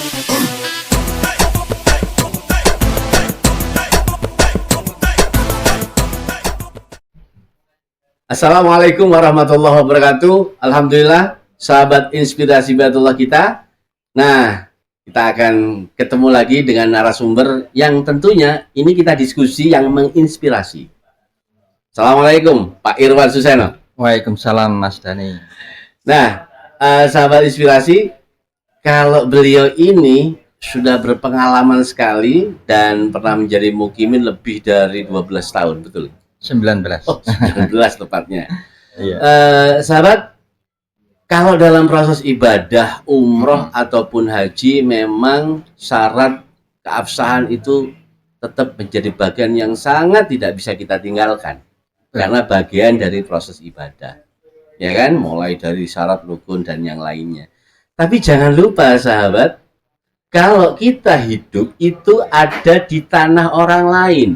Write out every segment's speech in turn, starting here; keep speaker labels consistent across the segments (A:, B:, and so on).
A: Assalamualaikum warahmatullahi wabarakatuh. Alhamdulillah, sahabat inspirasi Baitullah kita. Nah, kita akan ketemu lagi dengan narasumber yang tentunya ini kita diskusi yang menginspirasi. Assalamualaikum, Pak Irwan Suseno.
B: Waalaikumsalam, Mas Dani.
A: Nah, sahabat inspirasi, kalau beliau ini sudah berpengalaman sekali dan pernah menjadi mukimin lebih dari 12 tahun, betul?
B: 19.
A: Oh, 19 tepatnya.
B: Iya.
A: Sahabat, kalau dalam proses ibadah, umroh ataupun haji, memang syarat keabsahan itu tetap menjadi bagian yang sangat tidak bisa kita tinggalkan. Karena bagian dari proses ibadah. Ya kan? Mulai dari syarat rukun dan yang lainnya. Tapi jangan lupa sahabat, kalau kita hidup itu ada di tanah orang lain.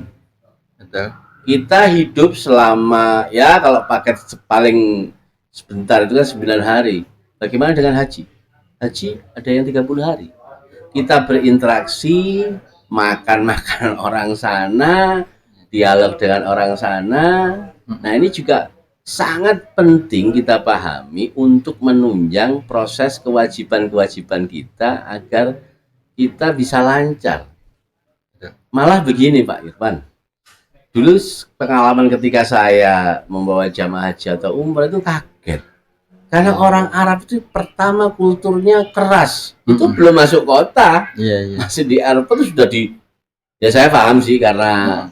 B: Betul.
A: Kita hidup selama, ya kalau paket paling sebentar itu kan 9 hari. Bagaimana dengan haji? Haji ada yang 30 hari. Kita berinteraksi, makan orang sana, dialog dengan orang sana. Nah, ini juga sangat penting kita pahami untuk menunjang proses kewajiban-kewajiban kita agar kita bisa lancar. Malah begini Pak Irfan, dulu pengalaman ketika saya membawa jamaah haji atau umrah itu kaget. Karena orang Arab itu pertama kulturnya keras. Itu belum masuk kota.
B: Iya.
A: Masih di airport itu sudah di... Ya saya paham sih karena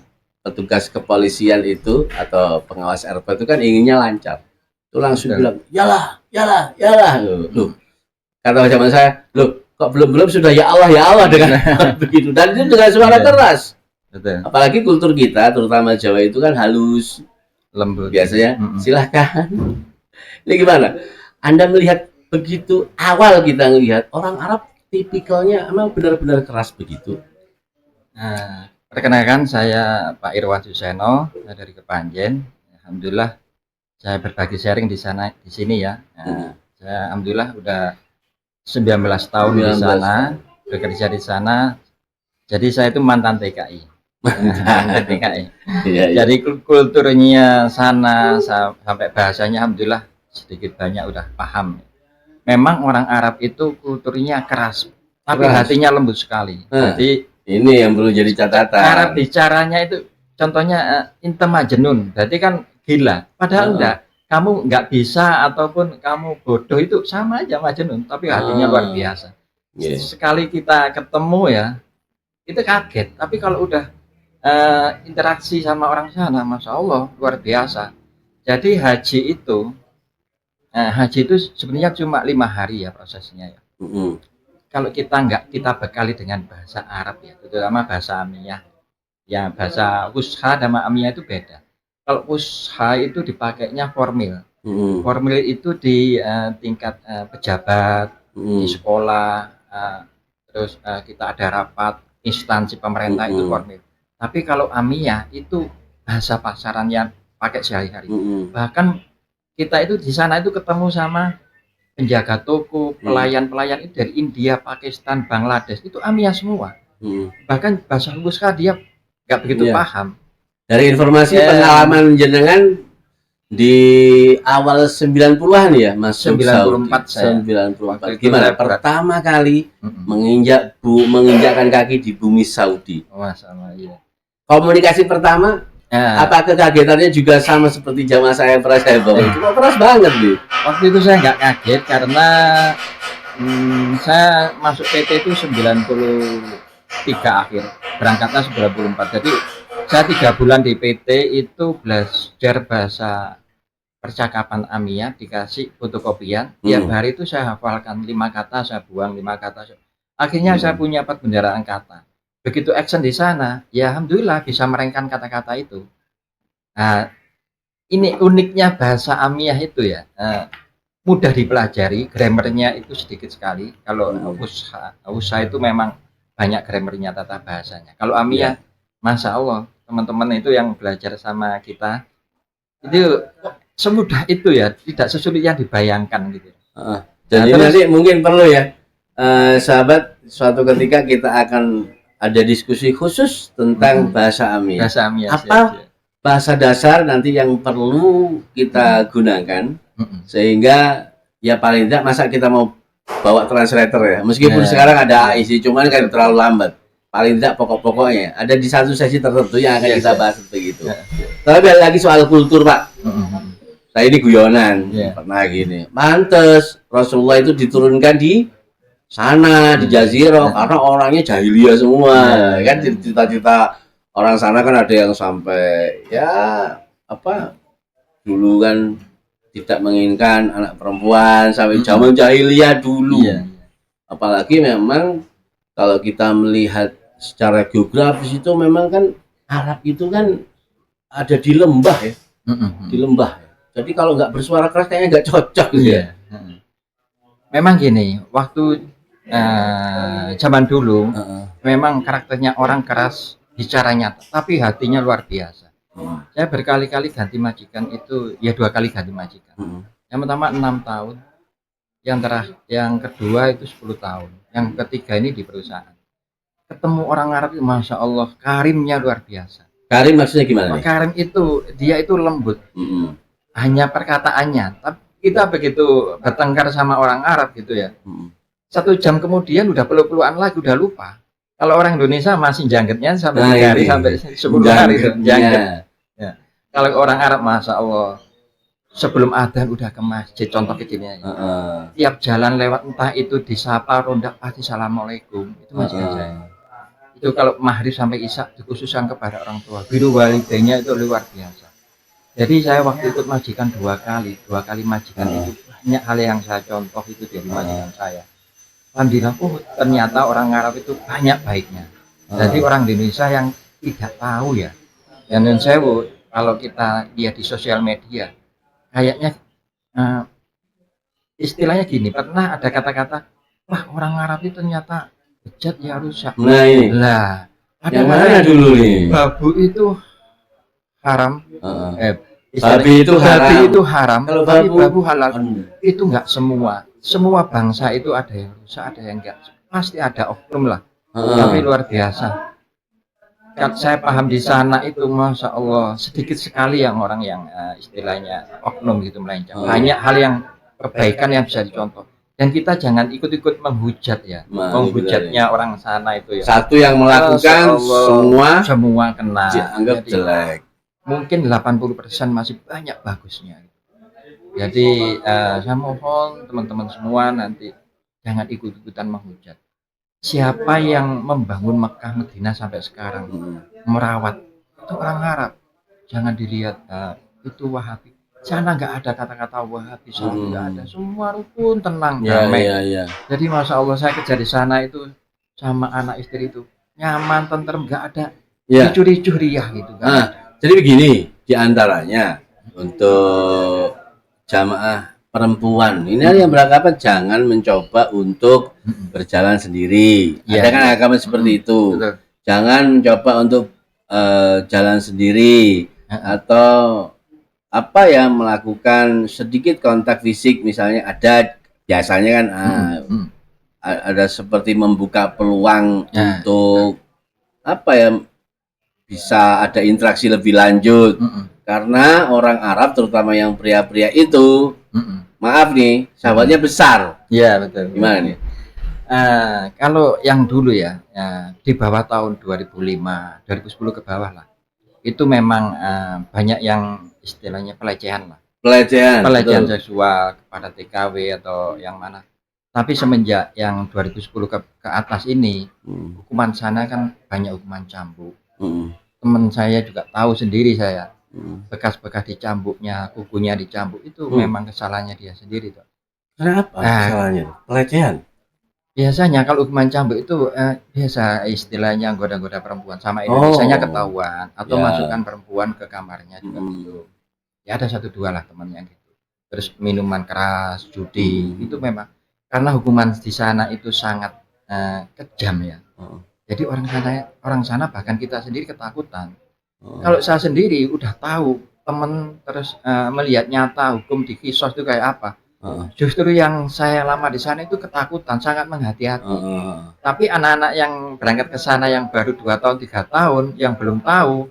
A: petugas kepolisian itu atau pengawas airport itu kan inginnya lancar. Itu langsung bilang, yalah. Loh, kata zaman saya, loh kok belum sudah ya Allah dengan begitu. Dan itu dengan suara keras.
B: Betul.
A: Apalagi kultur kita, terutama Jawa itu kan halus,
B: Lembut.
A: biasanya. Silahkan. Ini gimana? Anda melihat begitu awal kita melihat orang Arab tipikalnya emang benar-benar keras begitu.
B: Nah, perkenalkan saya Pak Irwan Suseno dari Kepanjen. Alhamdulillah saya berbagi sharing di sana di sini ya. Saya alhamdulillah udah 19 tahun di sana, bekerja di sana. Jadi saya itu mantan TKI.
A: Iya.
B: Jadi kulturnya sana sampai bahasanya alhamdulillah sedikit banyak udah paham. Memang orang Arab itu kulturnya keras, tapi hatinya lembut sekali. Jadi
A: ini yang perlu jadi catatan.
B: Arab bicaranya itu contohnya inta majnun, berarti kan gila. Padahal enggak, kamu nggak bisa ataupun kamu bodoh itu sama aja majnun, tapi hatinya luar biasa. Sekali kita ketemu ya, itu kaget. Tapi kalau udah interaksi sama orang sana, masya Allah luar biasa. Jadi haji itu sebenarnya cuma 5 hari ya prosesnya ya. Kalau kita bekali dengan bahasa Arab ya, terutama bahasa Amiyah. Ya bahasa Wusha dan Amiyah itu beda. Kalau Wusha itu dipakainya formil. Formil itu di tingkat pejabat, di sekolah, terus kita ada rapat instansi pemerintah itu formil. Tapi kalau Amiyah itu bahasa pasaran yang pakai sehari-hari. Bahkan kita itu di sana itu ketemu sama penjaga toko, pelayan-pelayan itu dari India, Pakistan, Bangladesh, itu Amiyah semua. Bahkan bahasa Wusha dia nggak begitu paham. Dari informasi pengalaman jenengan di awal 90-an ya, Mas? 94 saya. 94. Gimana pertama kali menginjakkan kaki di bumi Saudi? Masalah, iya. Komunikasi pertama, apa kekagetannya juga sama seperti jamaah saya pernah saya bawa? Cuma keras banget nih. Waktu itu saya nggak kaget karena saya masuk PT itu 93 akhir, berangkatnya 94. Jadi saya 3 bulan di PT itu belajar bahasa percakapan Amiyah, dikasih fotokopian. Tiap hari itu saya hafalkan 5 kata, saya buang 5 kata. Akhirnya saya punya 4 benderaan kata. Begitu action di sana, ya alhamdulillah bisa merengkan kata-kata itu. Nah, ini uniknya bahasa Amiyah itu ya, mudah dipelajari, grammarnya itu sedikit sekali. Kalau Wusha itu memang banyak grammarnya, tata bahasanya. Kalau Amiyah, masya Allah, teman-teman itu yang belajar sama kita, itu semudah itu ya, tidak sesulit yang dibayangkan gitu.
A: Jadi nanti mungkin perlu ya, sahabat suatu ketika kita akan ada diskusi khusus tentang bahasa Amiyah.
B: Bahasa Amiyah.
A: Apa bahasa dasar nanti yang perlu kita gunakan sehingga ya paling tidak masa kita mau bawa translator ya, meskipun sekarang ada AI sih, cuman kan terlalu lambat. Paling tidak pokok-pokoknya ada di satu sesi tertentu yang akan kita bahas begitu. Tapi balik lagi soal kultur, Pak. Saya ini guyonan, pernah gini. Pantes Rasulullah itu diturunkan di sana, di Jazirah, karena orangnya jahiliyah semua. Kan cita-cita orang sana kan ada yang sampai ya apa dulu kan tidak menginginkan anak perempuan sampai zaman jahiliyah dulu. Apalagi memang kalau kita melihat secara geografis itu memang kan Arab itu kan ada di lembah ya, di lembah. Jadi kalau nggak bersuara keras kayaknya nggak cocok gitu ya.
B: Memang gini, waktu zaman dulu memang karakternya orang keras bicara nyata, tapi hatinya luar biasa. Saya berkali-kali ganti majikan itu, ya 2 kali ganti majikan. Yang pertama 6 tahun, yang kedua itu 10 tahun, yang ketiga ini di perusahaan. Ketemu orang Arab itu, masya Allah, karimnya luar biasa.
A: Karim maksudnya gimana?
B: Karim itu dia itu lembut, hanya perkataannya. Tapi kita begitu bertengkar sama orang Arab gitu ya, 1 jam kemudian udah peluk-pelukan lagi, udah lupa. Kalau orang Indonesia masih janggetnya sampai 3 hari sampai 10 hari jangget. Ya. Kalau orang Arab, masya Allah, sebelum adzan udah ke masjid, contoh kecilnya. Tiap jalan lewat entah itu disapa ronda pasti assalamualaikum, itu masih saya. Itu kalau maghrib sampai isya dikhususkan kepada orang tua, biru walidaynya itu luar biasa. Jadi saya waktu ikut majikan 2 kali majikan itu banyak hal yang saya contoh itu dari majikan saya. Alhamdulillah, ternyata orang Arab itu banyak baiknya. Jadi orang Indonesia yang tidak tahu ya. Dan saya kalau kita lihat di sosial media, kayaknya istilahnya gini, pernah ada kata-kata, wah orang Arab itu ternyata bejat ya rusak. Lah, ada
A: mana dulu nih?
B: Babu itu haram.
A: Babi itu haram.
B: Kalau babu halal. Itu enggak semua bangsa itu ada yang rusak, ada yang enggak. Pasti ada oknum lah. Tapi luar biasa. Saya paham di sana itu, masya Allah, sedikit sekali yang orang yang istilahnya oknum gitu melenceng. Banyak hal yang kebaikan yang bisa dicontoh. Dan kita jangan ikut-ikut menghujat ya, menghujatnya orang sana itu ya.
A: Satu yang melakukan
B: semua kena
A: dianggap jelek.
B: Mungkin 80% masih banyak bagusnya. Jadi saya mohon teman-teman semua nanti jangan ikut-ikutan menghujat. Siapa yang membangun Mekah Madinah sampai sekarang, merawat, itu orang Arab. Jangan dilihat itu Wahabi. Sana nggak ada kata-kata Wahabi, nggak ada. Semua rukun, tenang, damai. Jadi masya Allah, saya kerja di sana itu sama anak istri itu nyaman, tentrem, nggak ada ricuh-ricuh riah gitu.
A: Jadi begini, diantaranya untuk jamaah perempuan ini yang beranggapan jangan mencoba untuk berjalan sendiri. Ada kan agama seperti itu. Betul. Jangan mencoba untuk jalan sendiri atau apa ya, melakukan sedikit kontak fisik, misalnya ada biasanya kan ada seperti membuka peluang untuk apa ya, bisa ada interaksi lebih lanjut. Karena orang Arab terutama yang pria-pria itu maaf nih, sahabatnya besar.
B: Iya betul.
A: Gimana nih?
B: Kalau yang dulu ya, di bawah tahun 2005, 2010 ke bawah lah, itu memang banyak yang istilahnya pelecehan lah. Pelecehan seksual kepada TKW atau yang mana. Tapi semenjak yang 2010 ke atas ini, hukuman sana kan banyak hukuman cambuk. Teman saya juga tahu sendiri saya. Bekas-bekas dicambuknya, kukunya dicambuk itu memang kesalahannya dia sendiri tuh.
A: Kenapa kesalahannya? Pelecehan.
B: Biasanya kalau hukuman cambuk itu biasa istilahnya goda-goda perempuan sama Indonesianya ketahuan atau masukkan perempuan ke kamarnya juga gitu. Ya ada 1-2 lah temannya gitu. Terus minuman keras, judi itu memang karena hukuman di sana itu sangat kejam ya. Jadi orang sana bahkan kita sendiri ketakutan. Kalau saya sendiri udah tahu temen terus melihat nyata hukum di kisos itu kayak apa, Justru yang saya lama di sana itu ketakutan, sangat menghati-hati. Tapi anak-anak yang berangkat ke sana yang baru 2 tahun, 3 tahun, yang belum tahu,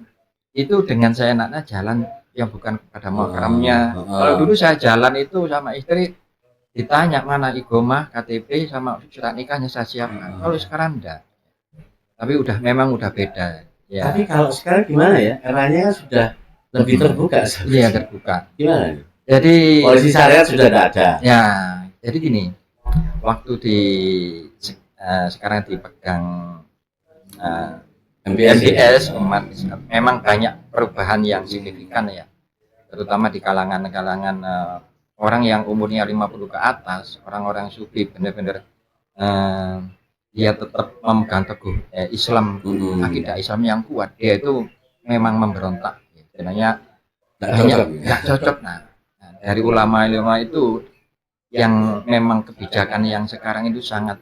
B: itu dengan saya enaknya jalan yang bukan kepada mahramnya. Kalau dulu saya jalan itu sama istri ditanya mana igomah, KTP sama surat nikahnya saya siapkan. Kalau sekarang enggak. Tapi memang udah beda. Ya.
A: Tapi kalau sekarang gimana ya? Eranya sudah lebih terbuka.
B: Iya, terbuka.
A: Gimana?
B: Jadi
A: polisi syariat sudah ada.
B: Ya, jadi gini, waktu sekarang dipegang MBS umat memang banyak perubahan yang signifikan ya, terutama di kalangan orang yang umurnya 50 ke atas, orang-orang sufi benar-benar dia tetap memegang teguh Islam, akidah Islam yang kuat. Dia itu memang memberontak, sebenarnya nggak cocok. Nah, dari ulama-ulama itu yang memang kebijakan yang sekarang itu sangat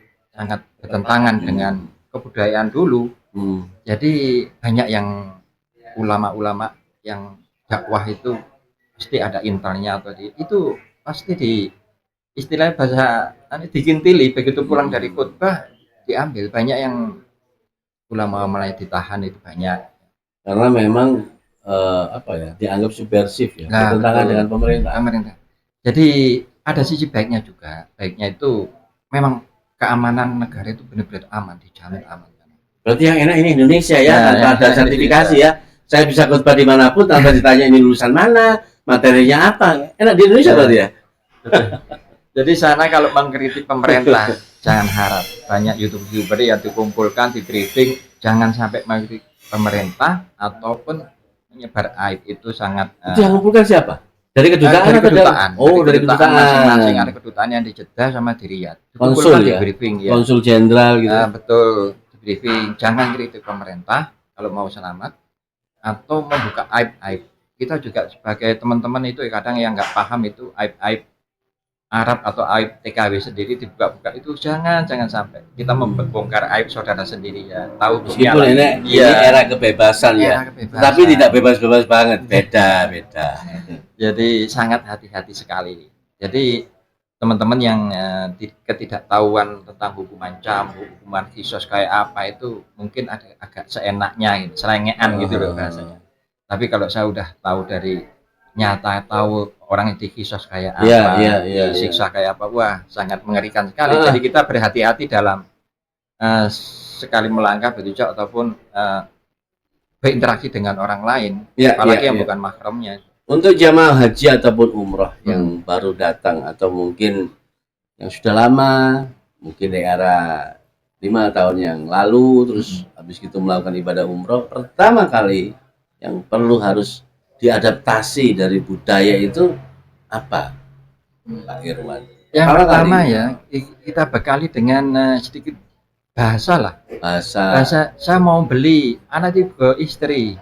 B: bertentangan dengan kebudayaan dulu. Jadi banyak yang ulama-ulama yang dakwah itu pasti ada intelnya atau itu pasti istilahnya bahasa dikintili, begitu pulang dari khutbah diambil. Banyak yang ulama mulai ditahan itu banyak
A: karena memang dianggap subversif ya, bertentangan dengan pemerintah.
B: Jadi ada sisi baiknya juga. Baiknya itu memang keamanan negara itu benar-benar aman, dijamin aman.
A: Berarti yang enak ini Indonesia ya, tanpa ada sertifikasi ya. Saya bisa khutbah dimanapun tanpa ditanya ini lulusan mana, materinya apa. Enak di Indonesia berarti ya.
B: Jadi sana kalau mengkritik pemerintah jangan harap. Banyak YouTuber yang dikumpulkan, di briefing, jangan sampai mengkritik pemerintah ataupun menyebar aib. Itu sangat
A: itu yang mengumpulkan siapa? Dari kedutaan? Dari kedutaan
B: masing-masing. Ada kedutaan yang di Jeddah sama di Riyadh.
A: Konsul
B: ya?
A: Di briefing ya. Konsul jenderal gitu.
B: Betul, di briefing. Jangan kritik pemerintah kalau mau selamat atau membuka aib-aib. Kita juga sebagai teman-teman itu kadang yang nggak paham itu aib-aib Arab atau aib TKW sendiri dibuka-buka, itu jangan sampai kita membongkar aib saudara sendiri ya. Tahu
A: meskipun ini era kebebasan ya, tapi tidak bebas-bebas banget, beda.
B: Jadi sangat hati-hati sekali. Jadi teman-teman yang ketidaktahuan tentang hukuman cambuk, hukuman kisos kayak apa itu mungkin agak seenaknya gitu, selengean gitu loh bahasanya. Tapi kalau saya udah tahu dari nyata, tahu orang itu kisos kayak apa, disiksa kayak apa, wah sangat mengerikan sekali. Jadi kita berhati-hati dalam sekali melangkah bertujuan ataupun berinteraksi dengan orang lain, apalagi yang bukan mahramnya.
A: Untuk jamaah haji ataupun umroh yang baru datang atau mungkin yang sudah lama, mungkin di era 5 tahun yang lalu, terus habis itu melakukan ibadah umroh, pertama kali yang perlu harus diadaptasi dari budaya itu apa, Pak Irwan?
B: Yang pertama ya, kita bekali dengan sedikit bahasa lah. Bahasa saya mau beli anak juga istri.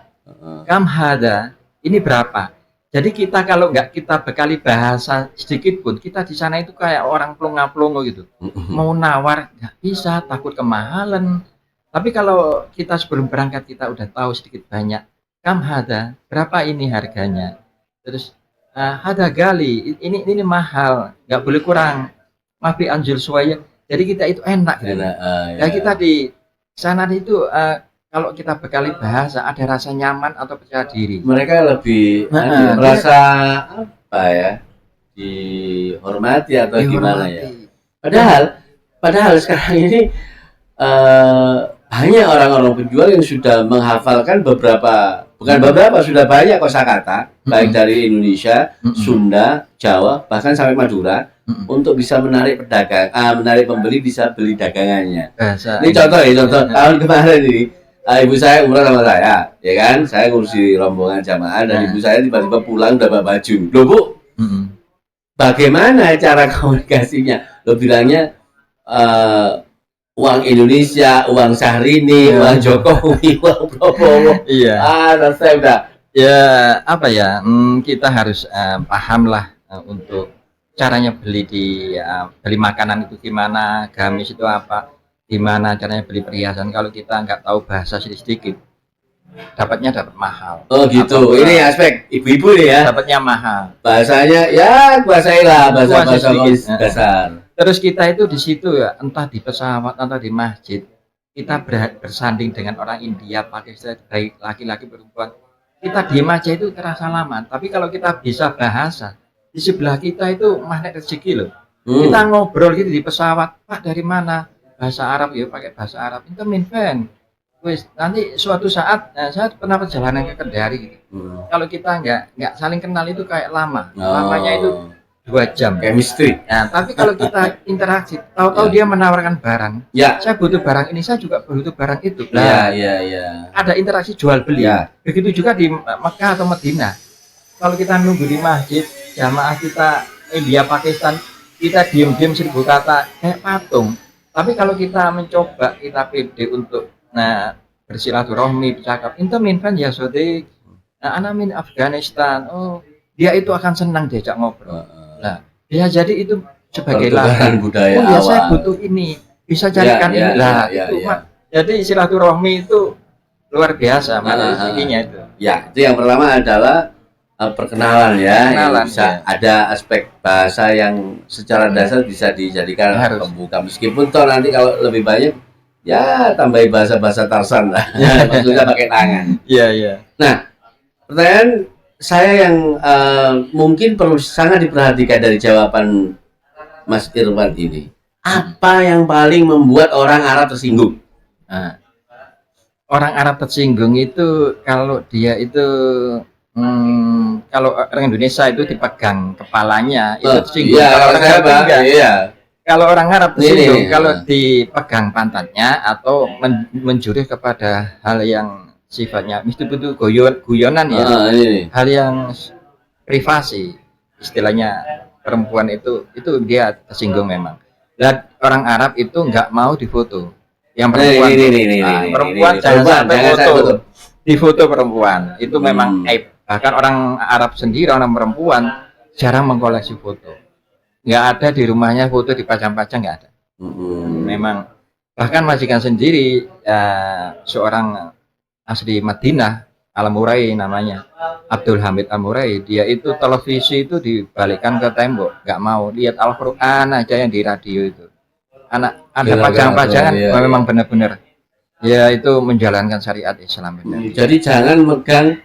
B: Kam hada, ini berapa? Jadi kita kalau nggak kita bekali bahasa sedikit pun, kita di sana itu kayak orang plonga-plongo gitu. Mau nawar nggak bisa, takut kemahalan. Tapi kalau kita sebelum berangkat kita udah tahu sedikit banyak. Kam hada, berapa ini harganya? Terus hada gali, ini mahal, nggak boleh kurang. Mafi anjul suaya. Jadi kita itu enak. Ya kita di sana itu kalau kita bekali bahasa ada rasa nyaman atau percaya diri.
A: Mereka lebih merasa apa ya? Dihormati atau gimana ya? Padahal sekarang ini banyak orang-orang penjual yang sudah menghafalkan sudah banyak kosakata, baik dari Indonesia, Sunda, Jawa, bahkan sampai Madura, untuk bisa menarik menarik pembeli bisa beli dagangannya. Ini contoh tahun kemarin ini, ibu saya umrah sama saya, ya kan? Saya ngurusi rombongan jamaah dan ibu saya tiba-tiba pulang udah bawa baju. Loh Bu, bagaimana cara komunikasinya? Lo bilangnya uang Indonesia, uang Syahrini, uang Jokowi, uang Prabowo. Saya udah
B: kita harus paham lah untuk caranya beli beli makanan itu gimana, gamis itu apa, gimana caranya beli perhiasan. Kalau kita nggak tahu bahasa sedikit, dapat mahal.
A: Oh gitu. Ini aspek ibu-ibu nih ya.
B: Dapatnya mahal.
A: Bahasanya ya kuasailah bahasa
B: sedikit.
A: dasar.
B: Terus kita itu di situ ya, entah di pesawat atau di masjid, kita bersanding dengan orang India, Pakistan, baik laki-laki perempuan. Kita diem aja itu terasa lama. Tapi kalau kita bisa bahasa, di sebelah kita itu magnet rezeki loh. Kita ngobrol gitu di pesawat, Pak dari mana? Bahasa Arab ya, pakai bahasa Arab. Itu minven. Wes nanti suatu saat, saya pernah perjalanan ke Kendari gitu. Kalau kita nggak saling kenal itu kayak lama. Lamanya itu 2 jam.
A: Chemistry.
B: Nah, tapi kalau kita interaksi, tahu-tahu dia menawarkan barang.
A: Ya.
B: Saya butuh barang ini, saya juga butuh barang itu.
A: Nah, ya.
B: Ada interaksi jual beli.
A: Ya.
B: Begitu juga di Mekah atau Madinah. Kalau kita nunggu di masjid, jamaah kita India Pakistan, kita diem-diem 1000 kata kayak patung. Tapi kalau kita mencoba, kita pede untuk bersilaturahmi, bercakap, itu minfan ya sodik, anak min Afghanistan, dia itu akan senang diajak ngobrol. Nah, bisa jadi itu sebagai lahan
A: budaya
B: ya saya butuh ini, bisa carikan ini lah. Jadi silaturahmi itu luar biasa mana rezekinya itu.
A: Ya, itu yang pertama adalah perkenalan ya. Bisa ada aspek bahasa yang secara dasar bisa dijadikan pembuka. Meskipun toh nanti kalau lebih banyak ya tambahin bahasa-bahasa Tarsan lah. Maksudnya pakai tangan.
B: Iya.
A: Nah, pertanyaan saya yang mungkin perlu sangat diperhatikan dari jawaban Mas Irwan ini. Apa yang paling membuat orang Arab tersinggung?
B: Nah, orang Arab tersinggung itu kalau dia itu kalau orang Indonesia itu dipegang kepalanya itu tersinggung.
A: Iya,
B: kalau orang Arab enggak.
A: Iya.
B: Kalau orang Arab tersinggung kalau dipegang pantatnya atau menjurus kepada hal yang sifatnya itu guyonan ya, hal yang privasi, istilahnya perempuan itu dia tersinggung memang. Dan orang Arab itu nggak mau difoto. Yang perempuan jangan sampai foto. Difoto perempuan itu memang aib. Bahkan orang Arab sendiri, orang perempuan jarang mengkoleksi foto. Nggak ada di rumahnya foto dipajang-pajang, nggak ada. Memang bahkan majikan sendiri seorang asli Madinah, Al-Murai namanya, Abdul Hamid Al-Murai, dia itu televisi itu dibalikkan ke tembok, nggak mau lihat Al-Quran aja yang di radio itu. Ada pajang-pajangan, memang benar-benar ya itu menjalankan syariat Islam benar.
A: Jadi jangan megang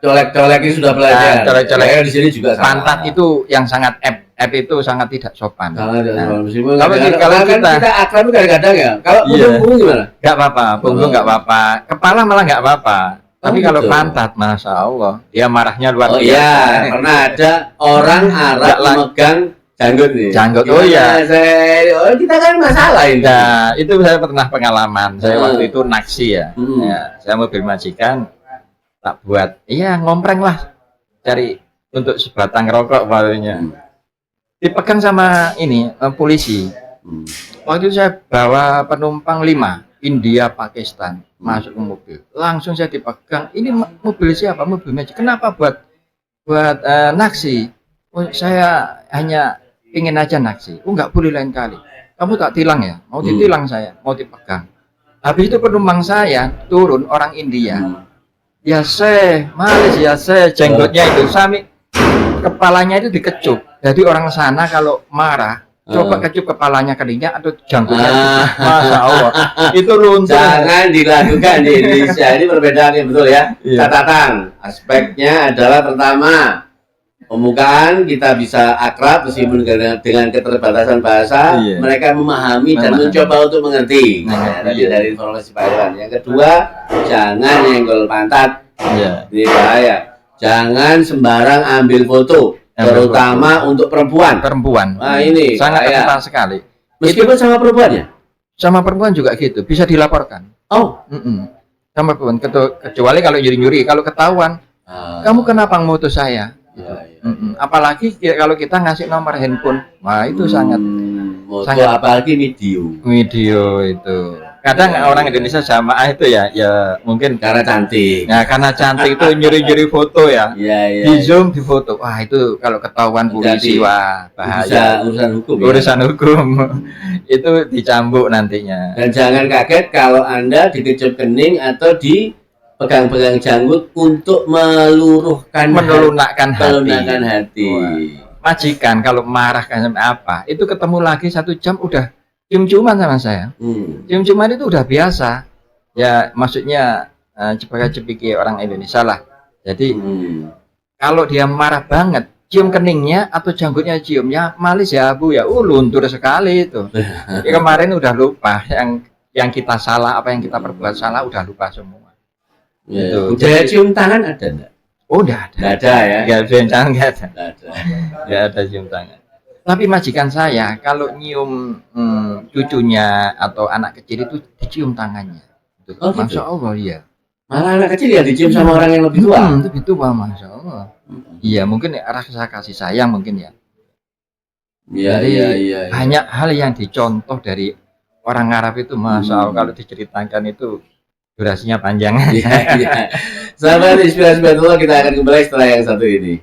A: colek-colek ini sudah belajar.
B: Colek-colek di sini juga pantat itu yang sangat itu sangat tidak sopan.
A: Kalau kita akrab kadang-kadang ya. Kalau punggung gimana?
B: Nggak apa-apa, punggung nggak apa-apa. Kepala malah nggak apa-apa. Tapi kalau pantat, masya Allah, dia marahnya luar biasa.
A: Iya, pernah ada orang Arab memegang janggut nih.
B: Janggut,
A: kita kan masalah ini.
B: Nah, itu saya pernah pengalaman. Saya waktu itu naksi ya. Saya mobil majikan, tak buat, ngompreng lah, cari untuk sebatang rokok barunya. Dipegang sama ini polisi. Waktu itu saya bawa penumpang 5 India Pakistan masuk ke mobil, langsung saya dipegang. Ini mobil siapa? Mobil majikan. Kenapa buat naksi? Saya hanya ingin aja naksi. Nggak boleh lain kali. Kamu tak tilang ya? Mau ditilang saya, mau dipegang. Habis itu penumpang saya turun orang India. Ya malis ya jenggotnya itu sami, kepalanya itu dikecup. Jadi orang sana kalau marah coba kecup kepalanya keningnya atau janggutnya. Masya Allah, itu luntur.
A: Jangan dilakukan di Indonesia. Ini perbedaan yang betul ya. Catatan aspeknya adalah pertama, pembukaan kita bisa akrab meskipun dengan keterbatasan bahasa, mereka memahami dan mencoba untuk mengerti. Dari informasi Pak Irwan. Yang kedua, jangan nyenggol pantat. Ini bahaya. Jangan sembarang ambil foto, terutama untuk perempuan. Nah, ini
B: sangat ketat sekali.
A: Meskipun sama perempuannya.
B: Sama perempuan juga gitu, bisa dilaporkan. Sama perempuan, kecuali kalau nyuri-nyuri. Kalau ketahuan, kamu kenapa ngoto saya? Apalagi kalau kita ngasih nomor handphone, itu sangat
A: apalagi video
B: itu. Kadang orang Indonesia jamaah itu ya mungkin
A: karena cantik.
B: Nah, karena cantik itu nyuri-nyuri foto ya. Di zoom di foto. Wah, itu kalau ketahuan polisi bahaya. Urusan hukum. Itu dicambuk nantinya.
A: Dan jangan kaget kalau Anda dikecup kening atau di pegang-pegang janggut untuk melunakkan hati.
B: Majikan kalau marah kan apa, itu ketemu lagi 1 jam udah cium-ciuman sama saya. Cium-ciuman itu udah biasa. Ya maksudnya cepika-cepiki orang Indonesia lah. Jadi kalau dia marah banget, cium keningnya atau janggutnya ciumnya malis ya Bu ya, luntur sekali itu. Ya, kemarin udah lupa yang kita salah, apa yang kita perbuat salah udah lupa semua.
A: Gitu. Budaya cium tangan ada enggak?
B: Oh, enggak ada.
A: Enggak ada ya.
B: Enggak ada cium tangan, enggak ada.
A: Enggak
B: ada cium tangan. Tapi majikan saya kalau nyium cucunya atau anak kecil itu dicium tangannya.
A: Oh, gitu?
B: Masya Allah, iya.
A: Malah anak kecil ya dicium sama orang yang lebih tua.
B: Lebih tua, Masya Allah. Iya, mungkin rasa kasih sayang mungkin ya.
A: Iya, iya.
B: Banyak hal yang dicontoh dari orang Arab itu, Masya Allah, kalau diceritakan itu durasinya panjang.
A: Iya. Sahabat Inspirasi Batullah, kita akan kembali setelah yang satu ini.